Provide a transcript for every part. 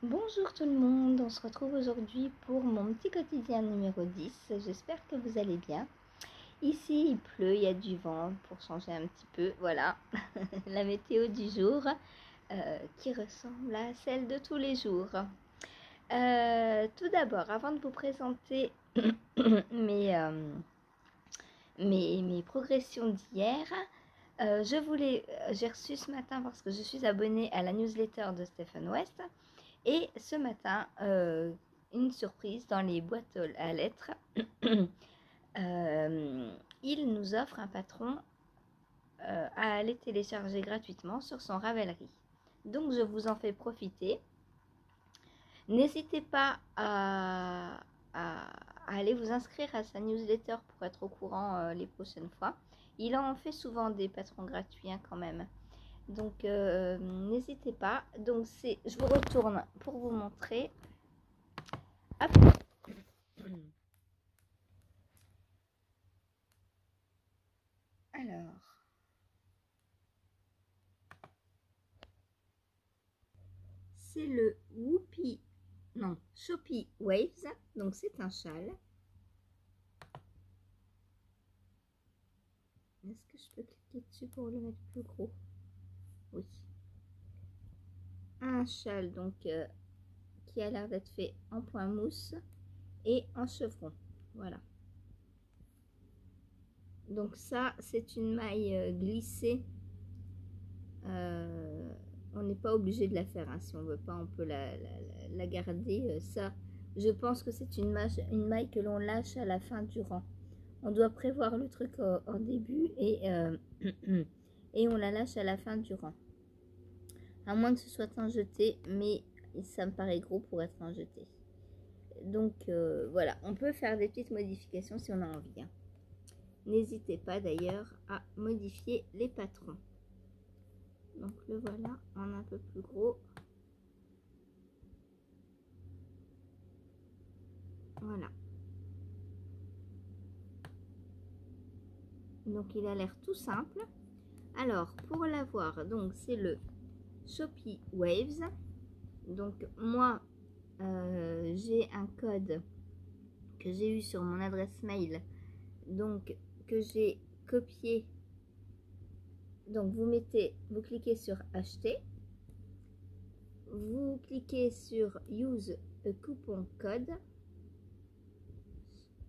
Bonjour tout le monde, on se retrouve aujourd'hui pour mon petit quotidien numéro 10. J'espère que vous allez bien. Ici il pleut, il y a du vent pour changer un petit peu, voilà. La météo du jour qui ressemble à celle de tous les jours. Tout d'abord, avant de vous présenter mes progressions d'hier, j'ai reçu ce matin parce que je suis abonnée à la newsletter de Stephen West. Et ce matin, une surprise dans les boîtes à lettres. Il nous offre un patron à aller télécharger gratuitement sur son Ravelry. Donc je vous en fais profiter. N'hésitez pas à aller vous inscrire à sa newsletter pour être au courant les prochaines fois. Il en fait souvent des patrons gratuits quand même. Donc n'hésitez pas. Donc je vous retourne pour vous montrer. Hop. Alors, c'est le Shopee Waves, donc c'est un châle. Est-ce que je peux cliquer dessus pour le mettre plus gros? Oui. Un châle donc qui a l'air d'être fait en point mousse et en chevron. Voilà. Donc ça, c'est une maille glissée. On n'est pas obligé de la faire, hein. Si on veut pas, on peut la garder. Ça, je pense que c'est une maille que l'on lâche à la fin du rang. On doit prévoir le truc en début et on la lâche à la fin du rang. À moins que ce soit un jeté, mais ça me paraît gros pour être un jeté. Donc voilà, on peut faire des petites modifications si on a envie, hein. N'hésitez pas d'ailleurs à modifier les patrons. Donc le voilà en un peu plus gros. Voilà. Donc il a l'air tout simple. Alors pour l'avoir, donc c'est le Shopee Waves. Donc moi j'ai un code que j'ai eu sur mon adresse mail, donc que j'ai copié. Donc vous cliquez sur acheter, vous cliquez sur use a coupon code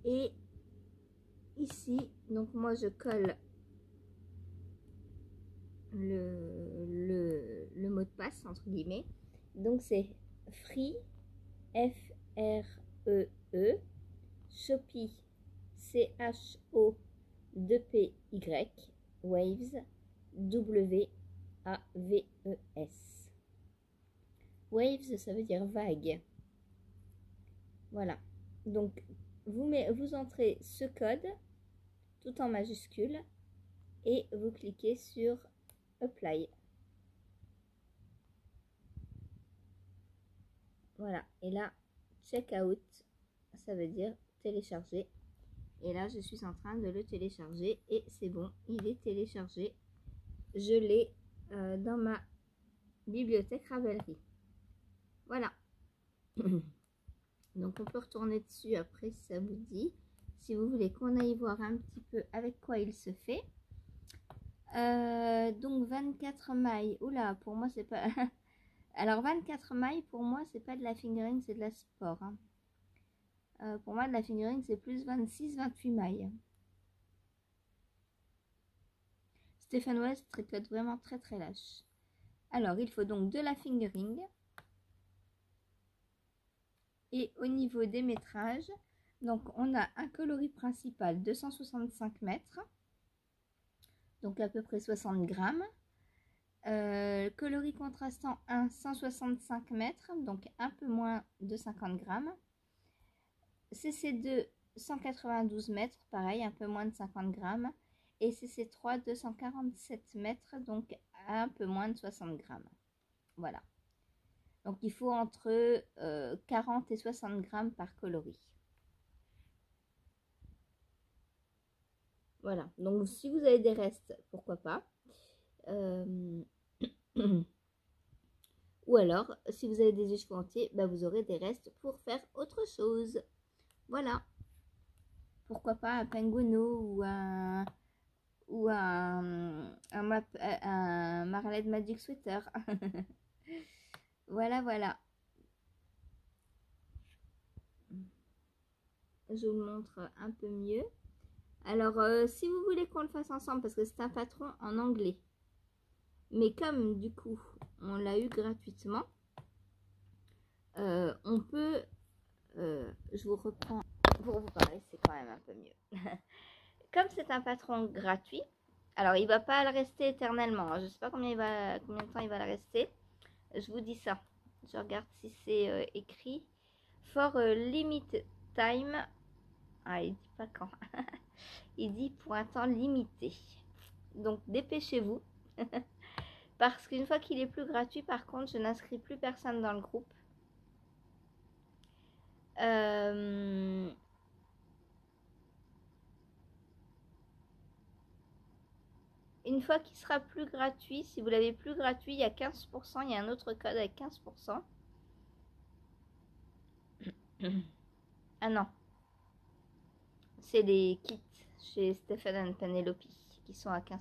et ici donc moi je colle le mot de passe entre guillemets. Donc c'est free F-R-E-E Shopee C-H-O-2-P-Y Waves W-A-V-E-S. Waves, ça veut dire vague. Voilà. Donc, vous entrez ce code tout en majuscule et vous cliquez sur Apply. Voilà. Et là, Checkout, ça veut dire télécharger. Et là, je suis en train de le télécharger et c'est bon, il est téléchargé. Je l'ai dans ma bibliothèque Ravelry. Voilà. Donc on peut retourner dessus après si ça vous dit. Si vous voulez qu'on aille voir un petit peu avec quoi il se fait. Donc 24 mailles. Oula, pour moi c'est pas... Alors 24 mailles, pour moi c'est pas de la fingering, c'est de la sport, hein. Pour moi de la fingering c'est plus 26-28 mailles. Stephen West tricote vraiment très très lâche. Alors il faut donc de la fingering. Et au niveau des métrages, donc on a un coloris principal 265 mètres, donc à peu près 60 grammes. Coloris contrastant 1, 165 mètres, donc un peu moins de 50 grammes. CC2, 192 mètres, pareil, un peu moins de 50 grammes. Et CC3, 247 mètres, donc un peu moins de 60 grammes. Voilà. Donc il faut entre 40 et 60 grammes par coloris. Voilà, donc si vous avez des restes, pourquoi pas. Ou alors, si vous avez des cheveux entiers, bah, vous aurez des restes pour faire autre chose. Voilà. Pourquoi pas un pingouino ou un Marlette Magic Sweater. Voilà, voilà. Je vous montre un peu mieux. Alors, si vous voulez qu'on le fasse ensemble, parce que c'est un patron en anglais, mais comme du coup, on l'a eu gratuitement, on peut, je vous reprends pour vous parler, c'est quand même un peu mieux. Comme c'est un patron gratuit, alors il va pas le rester éternellement, hein. Je sais pas combien de temps il va le rester. Je vous dis ça. Je regarde si c'est écrit. For limit time. Ah, il dit pas quand. Il dit pour un temps limité. Donc dépêchez-vous. Parce qu'une fois qu'il est plus gratuit, par contre, je n'inscris plus personne dans le groupe. Une fois qu'il sera plus gratuit, si vous l'avez plus gratuit, il y a 15%. Il y a un autre code avec 15%. Ah non. C'est les kits chez Stephen Penelope qui sont à 15%.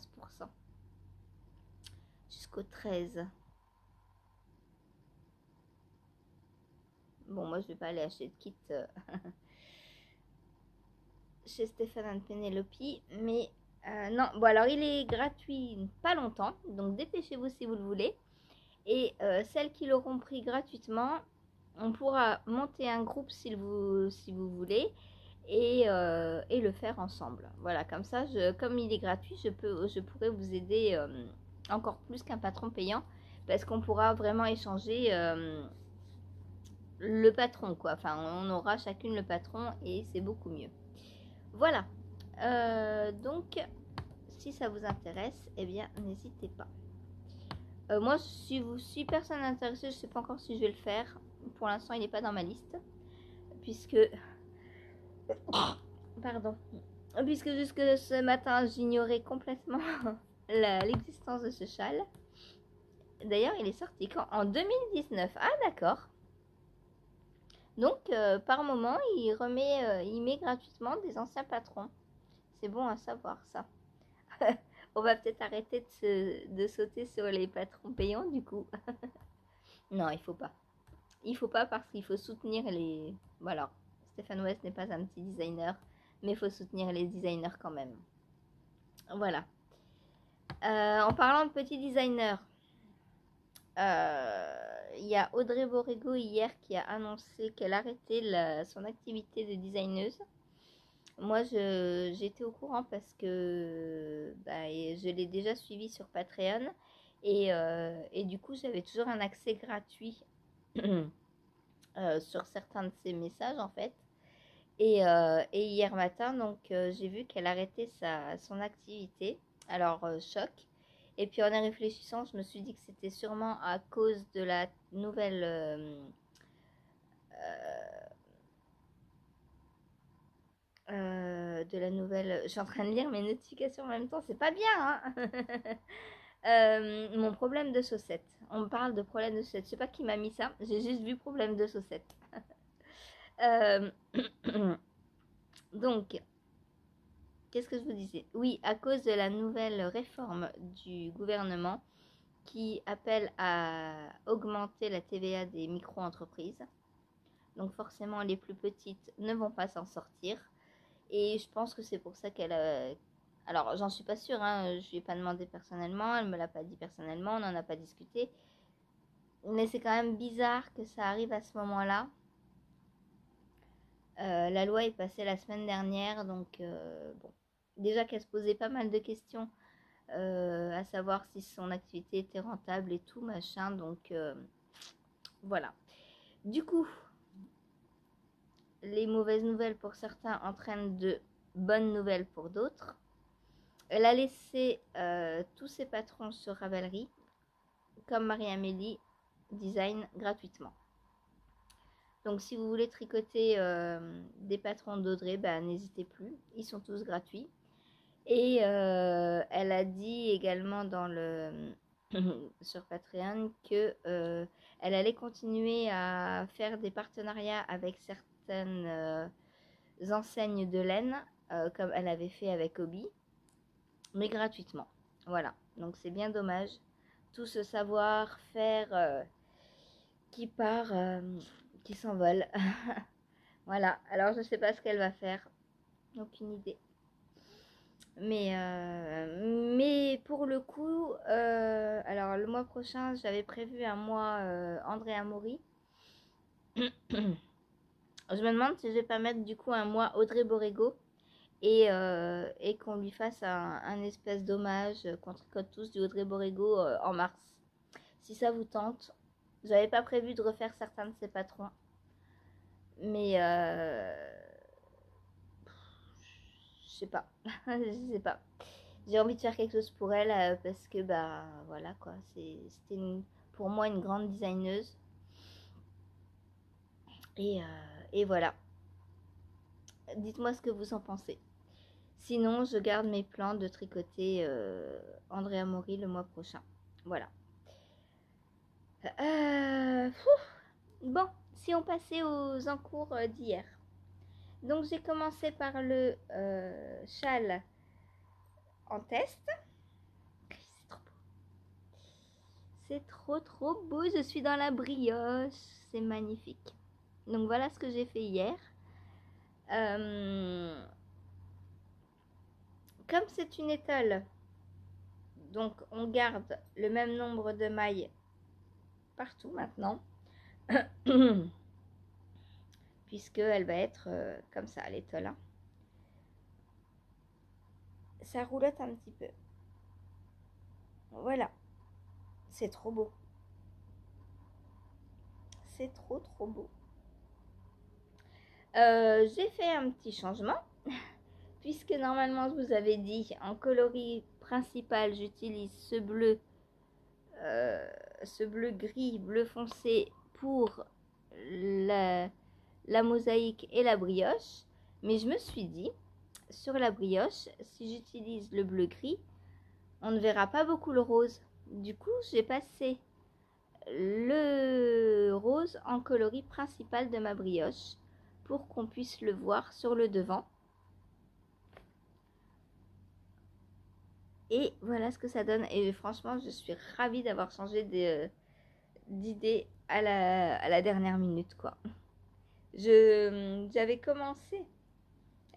Jusqu'au 13. Bon, moi, je vais pas aller acheter de kit chez Stéphane Penelope. Mais non, bon, alors il est gratuit pas longtemps. Donc dépêchez-vous si vous le voulez. Et celles qui l'auront pris gratuitement, on pourra monter un groupe si vous voulez. Et le faire ensemble. Voilà, comme ça, comme il est gratuit, je pourrais vous aider encore plus qu'un patron payant. Parce qu'on pourra vraiment échanger le patron, quoi. Enfin, on aura chacune le patron et c'est beaucoup mieux. Voilà. Donc, si ça vous intéresse, eh bien, n'hésitez pas. Moi, si personne n'est intéressé, je ne sais pas encore si je vais le faire. Pour l'instant, il n'est pas dans ma liste. Puisque... Pardon. Puisque jusque ce matin, j'ignorais complètement l'existence de ce châle. D'ailleurs, il est sorti quand? En 2019. Ah, d'accord. Donc, par moment, il met gratuitement des anciens patrons. C'est bon à savoir, ça. On va peut-être arrêter de sauter sur les patrons payants, du coup. Non, il faut pas. Il faut pas parce qu'il faut soutenir les... Voilà. Stéphane West n'est pas un petit designer, mais il faut soutenir les designers quand même. Voilà. En parlant de petits designers, il y a Audrey Borrego hier qui a annoncé qu'elle arrêtait son activité de designeuse. Moi, j'étais au courant parce que je l'ai déjà suivi sur Patreon et du coup, j'avais toujours un accès gratuit sur certains de ses messages en fait. Et hier matin, donc j'ai vu qu'elle arrêtait son activité. Alors, choc. Et puis en y réfléchissant, je me suis dit que c'était sûrement à cause de la nouvelle... je suis en train de lire mes notifications en même temps, c'est pas bien, hein. Mon problème de saucette. On me parle de problème de saucette. Je sais pas qui m'a mis ça, j'ai juste vu problème de saucette. Donc, qu'est-ce que je vous disais? Oui, à cause de la nouvelle réforme du gouvernement qui appelle à augmenter la TVA des micro-entreprises. Donc forcément, les plus petites ne vont pas s'en sortir. Et je pense que c'est pour ça qu'elle... Alors, j'en suis pas sûre, hein, je lui ai pas demandé personnellement, elle me l'a pas dit personnellement, on n'en a pas discuté. Mais c'est quand même bizarre que ça arrive à ce moment-là. La loi est passée la semaine dernière, donc bon. Déjà qu'elle se posait pas mal de questions, à savoir si son activité était rentable et tout, machin, donc voilà. Du coup, les mauvaises nouvelles pour certains entraînent de bonnes nouvelles pour d'autres. Elle a laissé tous ses patrons sur Ravelry, comme Marie-Amélie Design, gratuitement. Donc si vous voulez tricoter des patrons d'Audrey, n'hésitez plus, ils sont tous gratuits. Et elle a dit également dans le sur Patreon que elle allait continuer à faire des partenariats avec certaines enseignes de laine, comme elle avait fait avec Obi, mais gratuitement. Voilà, donc c'est bien dommage. Tout ce savoir-faire qui part, qui s'envole. Voilà, alors je sais pas ce qu'elle va faire, aucune idée. Mais pour le coup, alors le mois prochain, j'avais prévu un mois Andrea Mori. Je me demande si je vais pas mettre du coup un mois Audrey Borrego et qu'on lui fasse un espèce d'hommage qu'on tricote tous du Audrey Borrego en mars. Si ça vous tente, j'avais pas prévu de refaire certains de ses patrons, mais je sais pas, je sais pas. J'ai envie de faire quelque chose pour elle parce que bah voilà quoi, c'était pour moi une grande designeuse et, et voilà. Dites-moi ce que vous en pensez. Sinon, je garde mes plans de tricoter Andrea Mori le mois prochain. Voilà. Bon, si on passait aux encours d'hier. Donc j'ai commencé par le châle en test. C'est trop beau. C'est trop beau. Je suis dans la brioche. C'est magnifique. Donc voilà ce que j'ai fait hier. Comme c'est une étole, donc on garde le même nombre de mailles partout maintenant. Puisque elle va être comme ça, l'étole. Hein. Ça roulotte un petit peu. Voilà. C'est trop beau. C'est trop beau. J'ai fait un petit changement. Puisque normalement, je vous avais dit, en coloris principal, j'utilise ce bleu gris, bleu foncé pour la mosaïque et la brioche. Mais je me suis dit, sur la brioche, si j'utilise le bleu gris, on ne verra pas beaucoup le rose. Du coup, j'ai passé le rose en coloris principal de ma brioche pour qu'on puisse le voir sur le devant. Et voilà ce que ça donne. Et franchement, je suis ravie d'avoir changé d'idée à la dernière minute, quoi. J'avais commencé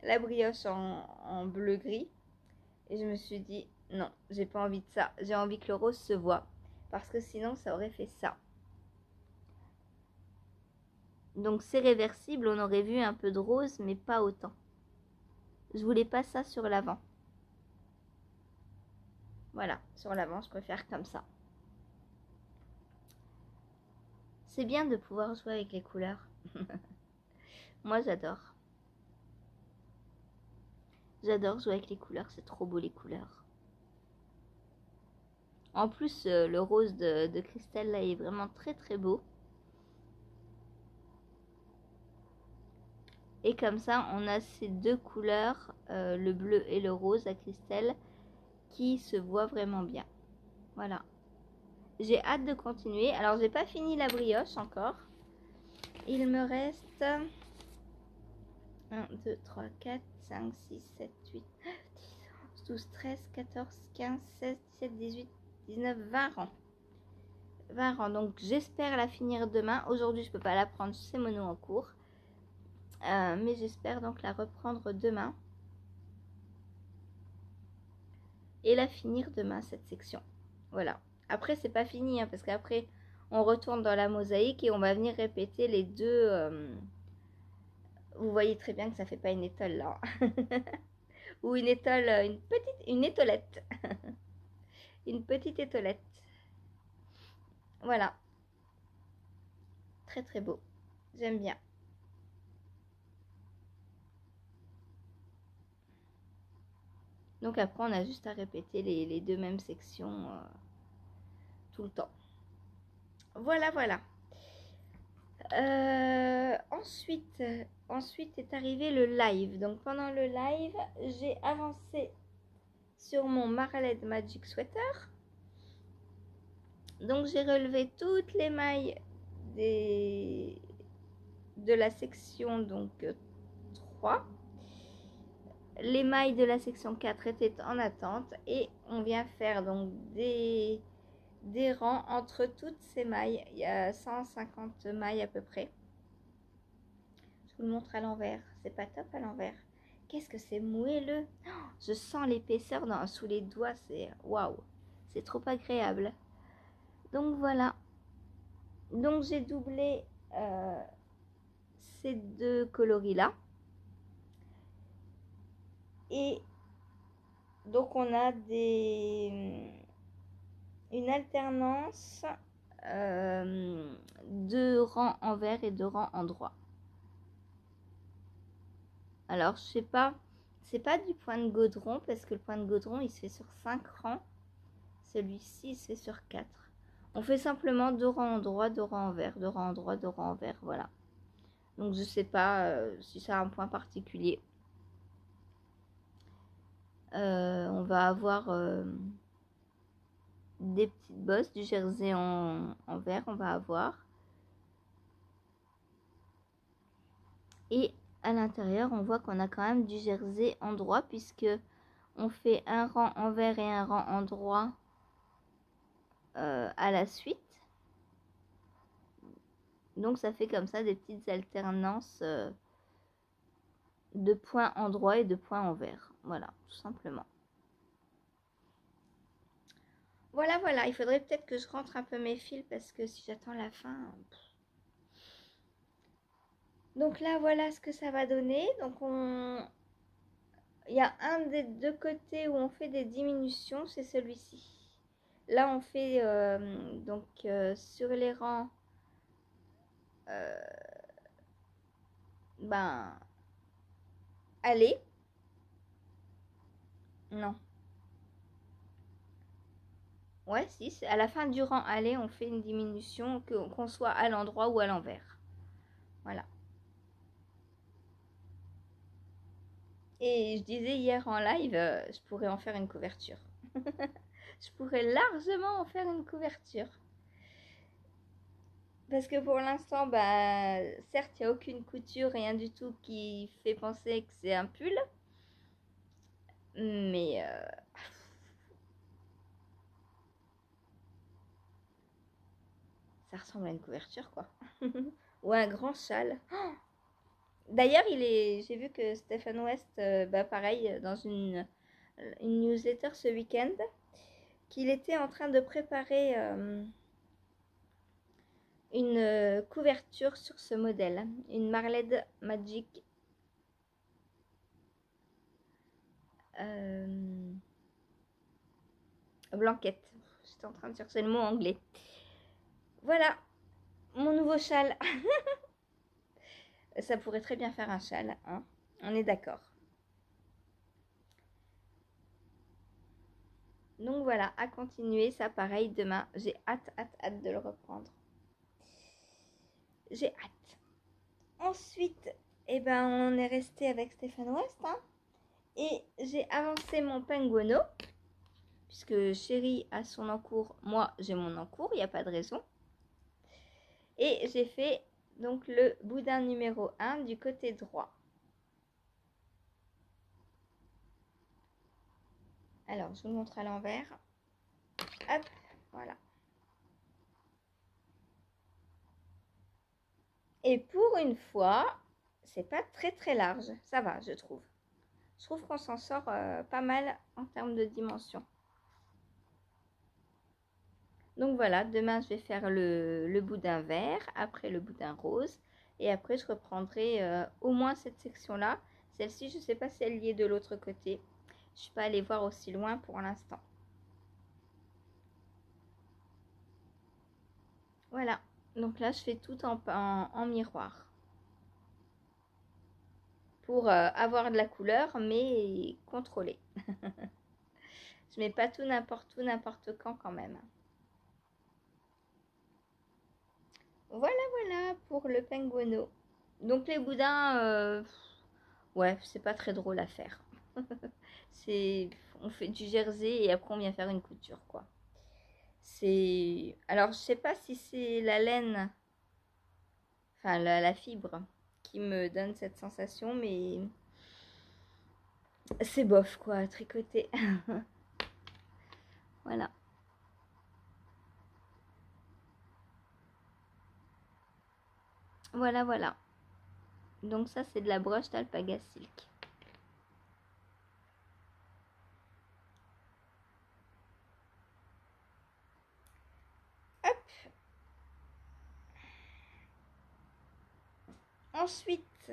la brioche en bleu-gris. Et je me suis dit, non, j'ai pas envie de ça. J'ai envie que le rose se voit. Parce que sinon, ça aurait fait ça. Donc c'est réversible, on aurait vu un peu de rose, mais pas autant. Je voulais pas ça sur l'avant. Voilà, sur l'avant, je préfère comme ça. C'est bien de pouvoir jouer avec les couleurs. Moi, j'adore. J'adore jouer avec les couleurs, c'est trop beau les couleurs. En plus, le rose de Christelle, là, est vraiment très beau. Et comme ça, on a ces deux couleurs, le bleu et le rose à Christelle, qui se voient vraiment bien. Voilà. J'ai hâte de continuer. Alors, j'ai pas fini la brioche encore. Il me reste 1, 2, 3, 4, 5, 6, 7, 8, 10, 12, 13, 14, 15, 16, 17, 18, 19, 20 rangs. 20 rangs. Donc, j'espère la finir demain. Aujourd'hui, je peux pas la prendre, c'est mono en cours. Mais j'espère donc la reprendre demain. Et la finir demain, cette section. Voilà. Après, c'est pas fini, hein, parce qu'après, on retourne dans la mosaïque et on va venir répéter les deux. Vous voyez très bien que ça fait pas une étole là. Ou une étole, une étolette. Une petite étolette. Voilà. Très beau. J'aime bien. Donc après, on a juste à répéter les deux mêmes sections tout le temps. Voilà. Ensuite est arrivé le live. Donc pendant le live, j'ai avancé sur mon Maraled Magic Sweater. Donc j'ai relevé toutes les mailles de la section donc 3. Les mailles de la section 4 étaient en attente et on vient faire donc des rangs entre toutes ces mailles. Il y a 150 mailles à peu près. Je vous le montre à l'envers. C'est pas top à l'envers. Qu'est-ce que c'est moelleux. Oh, je sens l'épaisseur sous les doigts. C'est waouh. C'est trop agréable. Donc voilà. Donc j'ai doublé ces deux coloris là. Et donc on a une alternance de rangs en vert et de rangs en droit. Alors je sais pas, c'est pas du point de gaudron parce que le point de gaudron il se fait sur 5 rangs. Celui-ci il se fait sur 4. On fait simplement 2 rangs en droit, 2 rangs en vert, 2 rangs en droit, 2 rangs en vert, voilà. Donc je sais pas si ça a un point particulier. On va avoir des petites bosses, du jersey en vert, on va avoir. Et à l'intérieur, on voit qu'on a quand même du jersey en droit puisque on fait un rang en vert et un rang en droit à la suite. Donc ça fait comme ça des petites alternances de points en droit et de points en vert. Voilà, tout simplement. Voilà, voilà. Il faudrait peut-être que je rentre un peu mes fils parce que si j'attends la fin... Donc là, voilà ce que ça va donner. Donc il y a un des deux côtés où on fait des diminutions, c'est celui-ci. Là, on fait donc sur les rangs, aller. Non. Ouais, si, à la fin du rang aller, on fait une diminution, qu'on soit à l'endroit ou à l'envers. Voilà. Et je disais hier en live, je pourrais en faire une couverture. Je pourrais largement en faire une couverture. Parce que pour l'instant, certes, il n'y a aucune couture, rien du tout qui fait penser que c'est un pull. Mais ça ressemble à une couverture, quoi. Ou un grand châle. Oh, d'ailleurs, j'ai vu que Stephen West, pareil, dans une newsletter ce week-end, qu'il était en train de préparer une couverture sur ce modèle, une Marled Magic blanquette. J'étais en train de chercher le mot anglais. Voilà, mon nouveau châle. Ça pourrait très bien faire un châle, hein. On est d'accord. Donc voilà, à continuer, ça pareil demain. J'ai hâte de le reprendre. J'ai hâte. Ensuite, on est resté avec Stéphane West, hein, et j'ai avancé mon penguino, puisque Chérie a son encours, moi j'ai mon encours, il n'y a pas de raison. Et j'ai fait donc le boudin numéro 1 du côté droit. Alors, je vous montre à l'envers. Hop, voilà. Et pour une fois, c'est pas très très large. Ça va, je trouve. Je trouve qu'on s'en sort pas mal en termes de dimension. Donc voilà, demain je vais faire le boudin vert, après le boudin rose. Et après je reprendrai au moins cette section-là. Celle-ci, je ne sais pas si elle y est de l'autre côté. Je ne suis pas allée voir aussi loin pour l'instant. Voilà, donc là je fais tout en miroir. Pour avoir de la couleur, mais contrôlée. Je mets pas tout n'importe où, n'importe quand même. Voilà pour le penguino. Donc les boudins, ouais, c'est pas très drôle à faire. On fait du jersey et après on vient faire une couture, quoi. C'est... Alors, je sais pas si c'est la laine, enfin la fibre, qui me donne cette sensation, mais c'est bof, quoi, à tricoter. Voilà. Voilà, voilà. Donc ça, c'est de la broche d'alpaga silk. Ensuite,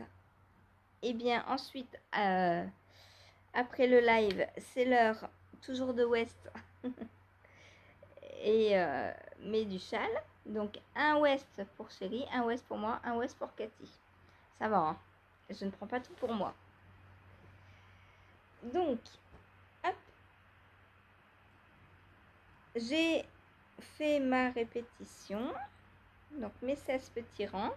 eh bien, ensuite, après le live, c'est l'heure toujours de West et mais du châle. Donc un West pour Chérie, un West pour moi, un West pour Cathy. Ça va, hein? Je ne prends pas tout pour moi. Donc, hop, j'ai fait ma répétition. Donc mes 16 petits rangs.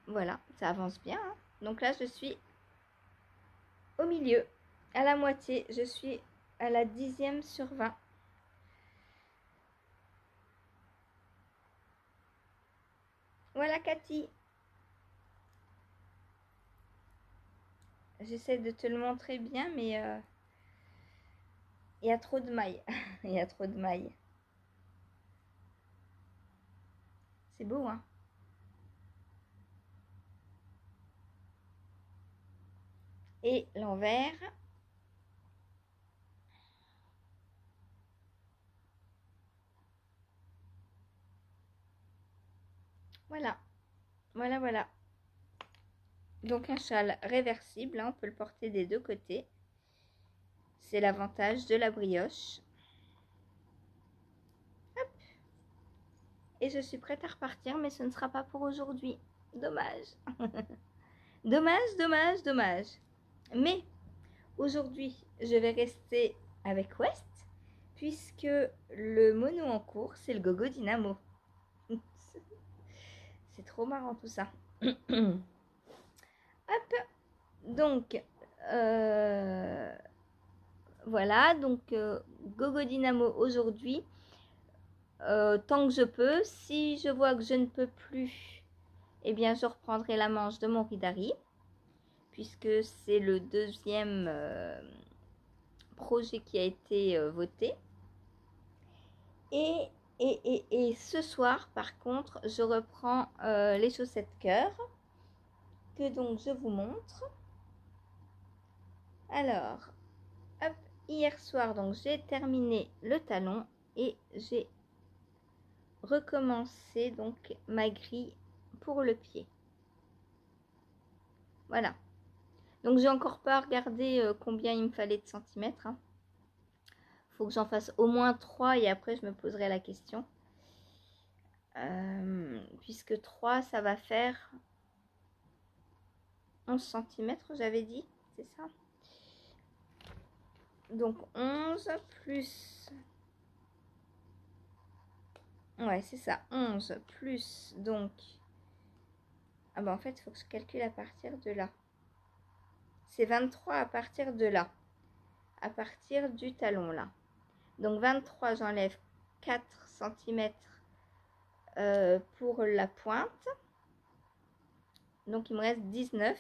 Voilà, ça avance bien, hein? Donc là, je suis au milieu, à la moitié. Je suis à la 10e sur 20. Voilà, Cathy. J'essaie de te le montrer bien, mais il y a trop de mailles. Il y a trop de mailles. C'est beau, hein? Et l'envers. Voilà. Voilà, voilà. Donc un châle réversible, hein, on peut le porter des deux côtés. C'est l'avantage de la brioche. Hop. Et je suis prête à repartir, mais ce ne sera pas pour aujourd'hui. Dommage. Dommage, dommage, dommage. Mais aujourd'hui, je vais rester avec West, puisque le mono en cours, c'est le Gogo Dynamo. C'est trop marrant tout ça. Hop. Donc, voilà. Donc, Gogo Dynamo aujourd'hui. Tant que je peux. Si je vois que je ne peux plus, eh bien, je reprendrai la manche de mon Ridari, puisque c'est le deuxième projet qui a été voté. Et ce soir, par contre, je reprends les chaussettes cœur, que donc je vous montre. Alors, hop, hier soir, donc j'ai terminé le talon et j'ai recommencé donc ma grille pour le pied. Voilà. Donc j'ai encore pas regardé combien il me fallait de centimètres. Hein. Faut que j'en fasse au moins 3 et après je me poserai la question. Puisque 3, ça va faire 11 cm, j'avais dit, c'est ça? Donc 11 plus... Ouais, c'est ça, 11 plus, donc... Ah bah en fait, il faut que je calcule à partir de là. C'est 23 à partir de là. À partir du talon, là. Donc 23, j'enlève 4 cm pour la pointe. Donc il me reste 19.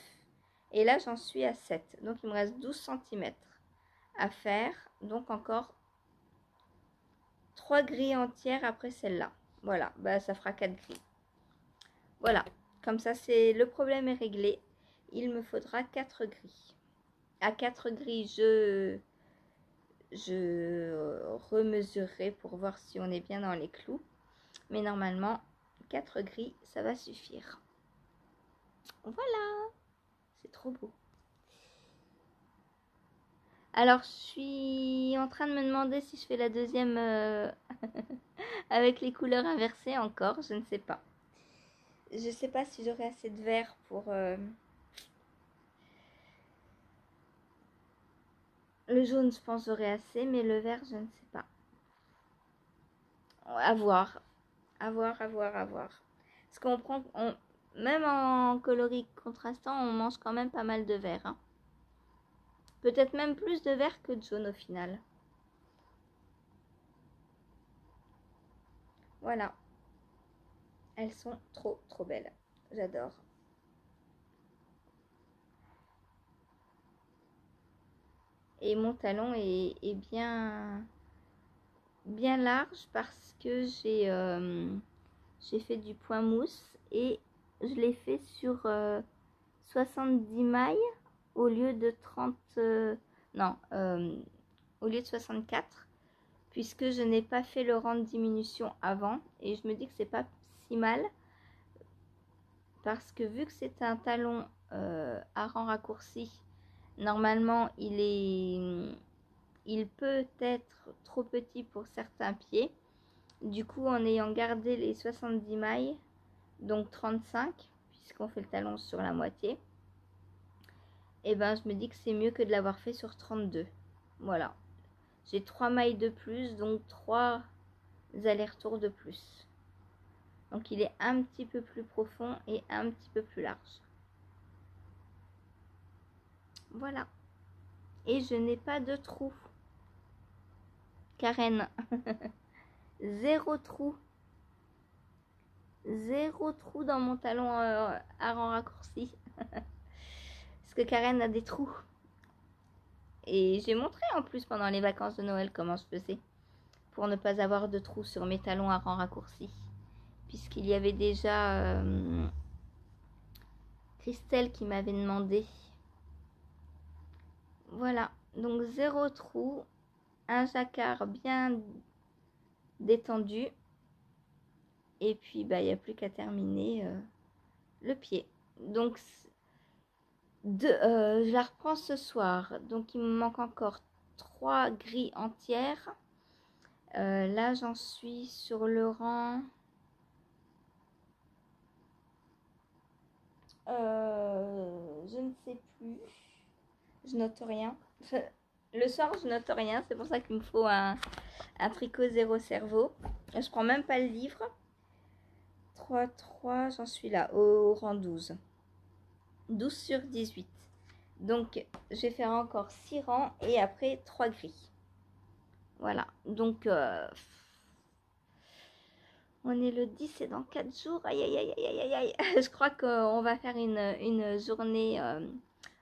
Et là, j'en suis à 7. Donc il me reste 12 cm à faire. Donc encore 3 grilles entières après celle-là. Voilà, bah ça fera 4 grilles. Voilà, comme ça c'est le problème est réglé. Il me faudra 4 grilles. À 4 grilles, je remesurerai pour voir si on est bien dans les clous. Mais normalement, 4 grilles, ça va suffire. Voilà, c'est trop beau. Alors, je suis en train de me demander si je fais la deuxième avec les couleurs inversées encore, je ne sais pas. Je ne sais pas si j'aurai assez de vert pour... Le jaune, je pense j'aurai assez, mais le vert, je ne sais pas. À voir. À voir, à voir, à voir. Parce qu'on prend... Même en coloris contrastant, on mange quand même pas mal de vert. Hein. Peut-être même plus de vert que de jaune au final. Voilà. Elles sont trop belles. J'adore. Et mon talon est bien large parce que j'ai fait du point mousse et je l'ai fait sur 70 mailles au lieu de 30 non au lieu de 64 puisque je n'ai pas fait le rang de diminution avant et je me dis que c'est pas si mal parce que vu que c'est un talon à rang raccourci, normalement il peut être trop petit pour certains pieds. Du coup, en ayant gardé les 70 mailles, donc 35, puisqu'on fait le talon sur la moitié, et ben je me dis que c'est mieux que de l'avoir fait sur 32. Voilà. J'ai 3 mailles de plus, donc 3 allers-retours de plus. Donc il est un petit peu plus profond et un petit peu plus large. Voilà. Et je n'ai pas de trou. Karen. Zéro trou. Zéro trou dans mon talon à rang raccourci. Parce que Karen a des trous. Et j'ai montré en plus pendant les vacances de Noël comment je faisais pour ne pas avoir de trous sur mes talons à rang raccourci. Puisqu'il y avait déjà Christelle qui m'avait demandé. Voilà, donc zéro trou, un jacquard bien détendu. Et puis, bah, il n'y a plus qu'à terminer le pied. Donc, je la reprends ce soir. Donc, il me manque encore 3 grilles entières. Là, j'en suis sur le rang... je ne sais plus. Je note rien. Le soir, je note rien. C'est pour ça qu'il me faut un tricot zéro cerveau. Je prends même pas le livre. 3, j'en suis là, au rang 12. 12 sur 18. Donc, je vais faire encore 6 rangs et après 3 grilles. Voilà. Donc, on est le 10 et dans 4 jours. Aïe, aïe, aïe, aïe, aïe, aïe. Je crois qu'on va faire une journée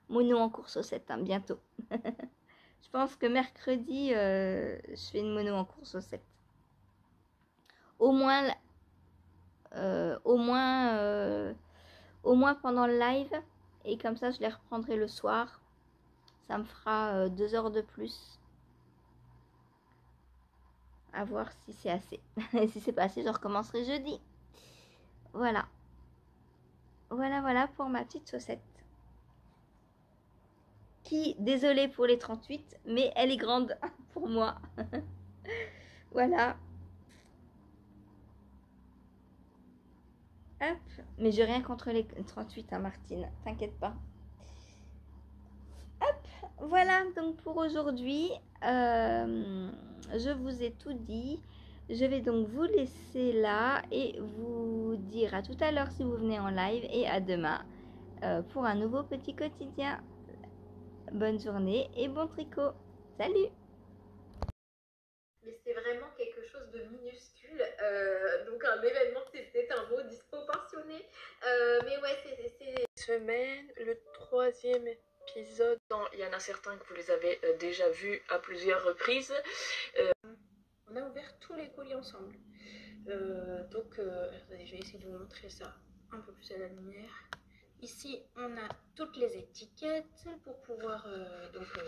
mono en course aux 7 hein, bientôt. Je pense que mercredi, je fais une mono en course aux 7. Au moins pendant le live. Et comme ça, je les reprendrai le soir. Ça me fera 2 heures de plus. À voir si c'est assez. Et si c'est pas assez, je recommencerai jeudi. Voilà. Voilà pour ma petite chaussette. Qui, désolée pour les 38, mais elle est grande pour moi. Voilà. Hop. Mais j'ai rien contre les 38, hein, Martine. T'inquiète pas. Hop. Voilà donc pour aujourd'hui. Je vous ai tout dit. Je vais donc vous laisser là et vous dire à tout à l'heure si vous venez en live et à demain pour un nouveau petit quotidien. Bonne journée et bon tricot. Salut! Mais c'est vraiment quelque chose de minuscule. Donc un événement, c'est peut-être un mot disproportionné. Mais ouais, c'est semaine, le 3e épisode. Il y en a certains que vous les avez déjà vus à plusieurs reprises. On a ouvert tous les colis ensemble. Donc, attendez, je vais essayer de vous montrer ça un peu plus à la lumière. Ici, on a toutes les étiquettes pour pouvoir donc